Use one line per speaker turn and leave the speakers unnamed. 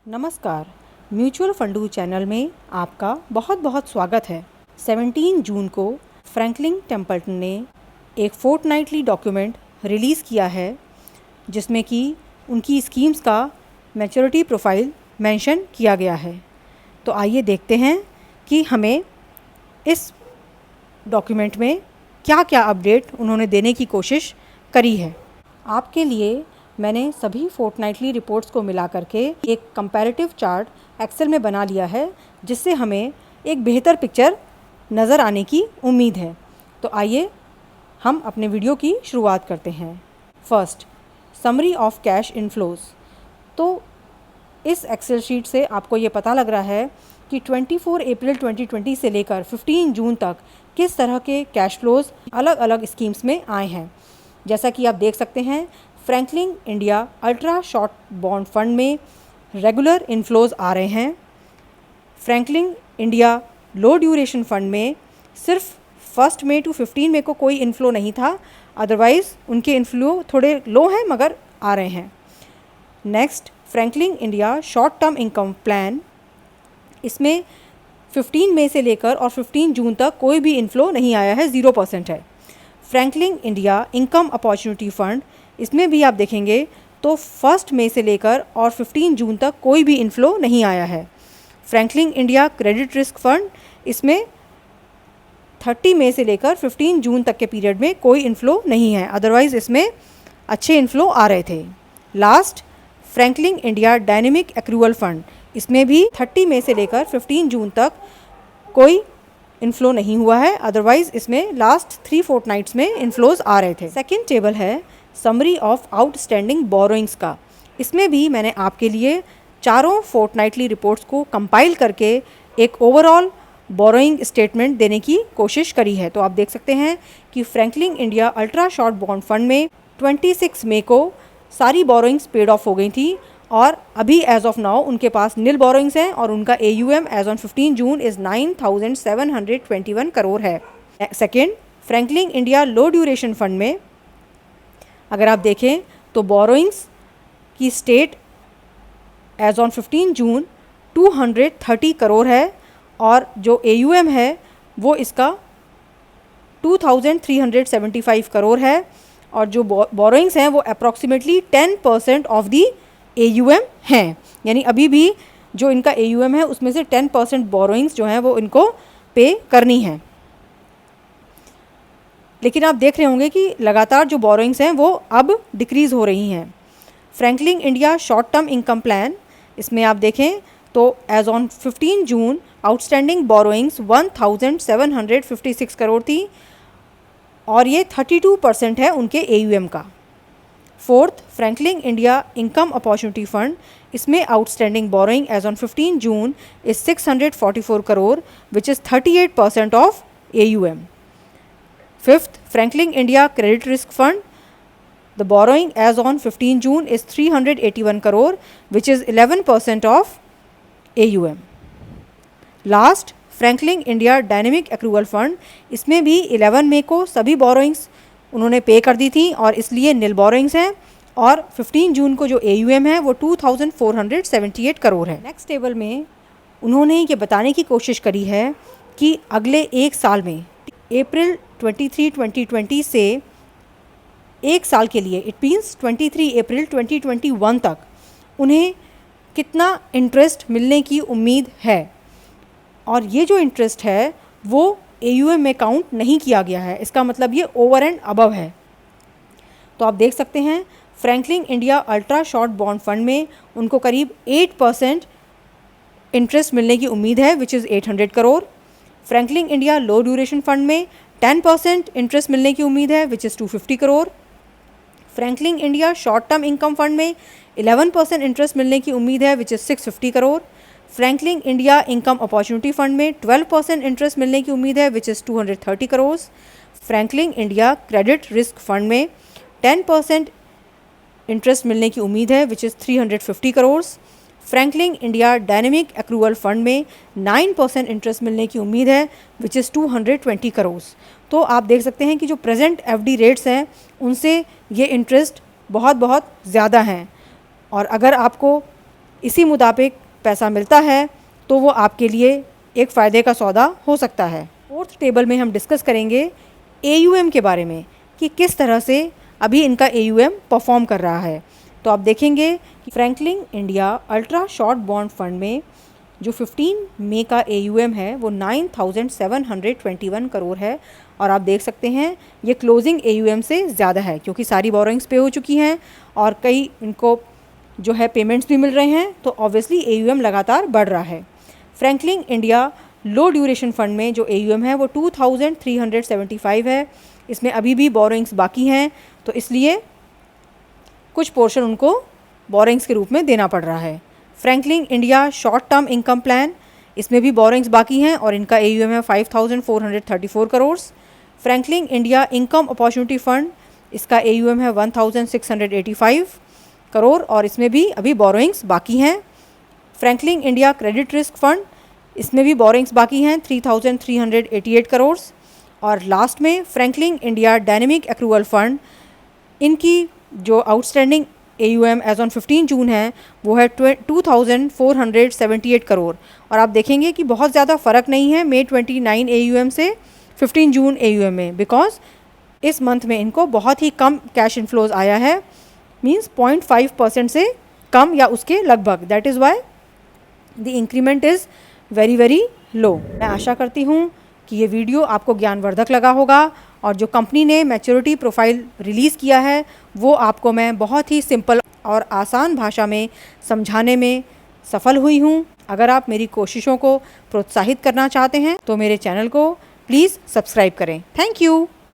नमस्कार, mutual फंडू channel में आपका बहुत बहुत स्वागत है। 17 जून को फ्रैंकलिन टेम्पल्टन ने एक फोर्टनाइटली डॉक्यूमेंट रिलीज़ किया है जिसमें कि उनकी स्कीम्स का मैच्योरिटी प्रोफाइल मेंशन किया गया है। तो आइए देखते हैं कि हमें इस डॉक्यूमेंट में क्या क्या अपडेट उन्होंने देने की कोशिश करी है। आपके लिए मैंने सभी फोर्टनाइटली रिपोर्ट्स को मिला करके एक कंपैरेटिव चार्ट एक्सेल में बना लिया है जिससे हमें एक बेहतर पिक्चर नज़र आने की उम्मीद है। तो आइए हम अपने वीडियो की शुरुआत करते हैं। First, summary of cash inflows. तो इस एक्सेल शीट से आपको ये पता लग रहा है कि 24 अप्रैल 2020 से लेकर 15 जून तक किस तरह के कैश फ्लोज अलग अलग स्कीम्स में आए हैं। जैसा कि आप देख सकते हैं, Franklin India ultra short bond fund में रेगुलर इनफ्लोज आ रहे हैं। Franklin India low duration fund में सिर्फ 1 मई टू 15 मई को कोई इनफ्लो नहीं था, अदरवाइज़ उनके इनफ्लो थोड़े लो हैं मगर आ रहे हैं। Next, Franklin India short term income plan, इसमें 15 मई से लेकर और 15 जून तक कोई भी इनफ्लो नहीं आया है, 0% है। Franklin India income opportunity fund, इसमें भी आप देखेंगे तो 1 मई से लेकर और 15 जून तक कोई भी इनफ्लो नहीं आया है। Franklin India credit risk fund, इसमें 30 मई से लेकर 15 जून तक के पीरियड में कोई इनफ्लो नहीं है, अदरवाइज़ इसमें अच्छे इनफ्लो आ रहे थे। Last, Franklin India dynamic accrual fund, इसमें भी 30 मई से लेकर 15 जून तक कोई इनफ्लो नहीं हुआ है, अदरवाइज़ इसमें लास्ट 3 फोर्टनाइट्स में इनफ्लोज आ रहे थे। सेकेंड टेबल है समरी ऑफ आउटस्टैंडिंग बोरोइंग्स का। इसमें भी मैंने आपके लिए चारों फोर्टनाइटली रिपोर्ट्स को कंपाइल करके एक ओवरऑल बोरोइंग स्टेटमेंट देने की कोशिश करी है। तो आप देख सकते हैं कि Franklin India ultra short bond fund में 26 मई को सारी बोरोइंग्स पेड ऑफ हो गई थी और अभी एज ऑफ नाउ उनके पास नील बोरोइंग्स हैं और उनका AUM as on 15 June is 9,721 crore है। Second, Franklin India low duration fund में अगर आप देखें तो बोरोइंग्स की state as on 15 June 230 crore है और जो AUM है वो इसका 2,375 करोड़ है और जो बोरोइंग्स हैं वो अप्रॉक्सीमेटली 10% ऑफ दी AUM हैं। यानी अभी भी जो इनका AUM है उसमें से 10% बोरोइंग्स जो हैं वो इनको पे करनी है। लेकिन आप देख रहे होंगे कि लगातार जो बोरोइंग्स हैं वो अब डिक्रीज़ हो रही हैं। Franklin India short term income plan, इसमें आप देखें तो as on 15 June outstanding borrowings 1,756 crore थी और ये 32% है उनके AUM का। Fourth, Franklin India income opportunity fund, इसमें outstanding borrowing as on 15 June is 644 crore which is 38% of AUM। Fifth, Franklin India credit risk fund, the borrowing as on 15 June is 381 crore which is 11% of AUM। Last, Franklin India dynamic accrual fund, इसमें भी 11 मई को सभी borrowings उन्होंने पे कर दी थी और इसलिए नील बोरोइंग्स हैं और 15 जून को जो AUM है वो 2,478 करोड़ है। नेक्स्ट टेबल में उन्होंने ये बताने की कोशिश करी है कि अगले एक साल में अप्रैल 23, 2020 से एक साल के लिए, इट मीन्स 23 अप्रैल 2021 तक उन्हें कितना इंटरेस्ट मिलने की उम्मीद है और ये जो इंटरेस्ट है वो AUM में काउंट नहीं किया गया है, इसका मतलब ये ओवर एंड अबव है। तो आप देख सकते हैं Franklin India ultra short bond fund में उनको करीब 8% इंटरेस्ट मिलने की उम्मीद है which is 800 crore. Franklin India low duration fund में 10% इंटरेस्ट मिलने की उम्मीद है which is 250 crore. Franklin India short term income fund में 11% इंटरेस्ट मिलने की उम्मीद है which is 650 crore. Franklin India income opportunity fund में 12% इंटरेस्ट मिलने की उम्मीद है which is 230 crore. Franklin India credit risk fund में 10% इंटरेस्ट मिलने की उम्मीद है which is 350 crore. Franklin India dynamic accrual fund में 9% इंटरेस्ट मिलने की उम्मीद है विच इज़ 220 करोड़। तो आप देख सकते हैं कि जो प्रेजेंट FD रेट्स हैं उनसे ये इंटरेस्ट बहुत ज़्यादा हैं और अगर आपको इसी मुताबिक पैसा मिलता है तो वो आपके लिए एक फ़ायदे का सौदा हो सकता है। फोर्थ टेबल में हम डिस्कस करेंगे AUM के बारे में कि किस तरह से अभी इनका AUM परफॉर्म कर रहा है। तो आप देखेंगे कि Franklin India ultra short bond fund में जो 15 मई का AUM है वो 9,721 करोड़ है और आप देख सकते हैं ये क्लोजिंग AUM से ज़्यादा है क्योंकि सारी बोरोइंग्स पे हो चुकी हैं और कई इनको जो है पेमेंट्स भी मिल रहे हैं, तो ऑब्वियसली AUM लगातार बढ़ रहा है। Franklin India low duration fund में जो AUM है वो 2,375 है। इसमें अभी भी बोरोइंग्स बाकी हैं, तो इसलिए कुछ पोर्शन उनको बोरोइंग्स के रूप में देना पड़ रहा है। Franklin India short term income plan, इसमें भी बोरोइंग्स बाकी हैं और इनका AUM है 5,434 crore. Franklin India income opportunity fund, इसका AUM है 1,685 करोड़ और इसमें भी अभी बोरोइंग्स बाकी हैं। Franklin India credit risk fund, इसमें भी बोरोइंग्स बाकी हैं 3,388 करोड़। और लास्ट में Franklin India dynamic accrual fund, इनकी जो आउटस्टैंडिंग AUM एज ऑन 15 जून है वो है 2,478 करोड़। और आप देखेंगे कि बहुत ज़्यादा फ़र्क नहीं है मई 29 AUM से 15 जून AUM में, बिकॉज इस मंथ में इनको बहुत ही कम कैश इनफ्लोज आया है, मींस 0.5% से कम या उसके लगभग। That is why the increment is very very low. मैं आशा करती हूँ कि ये वीडियो आपको ज्ञानवर्धक लगा होगा और जो कंपनी ने मैच्योरिटी प्रोफाइल रिलीज़ किया है वो आपको मैं बहुत ही सिंपल और आसान भाषा में समझाने में सफल हुई हूँ। अगर आप मेरी कोशिशों को प्रोत्साहित करना चाहते हैं तो मेरे चैनल को प्लीज़ सब्सक्राइब करें। Thank you.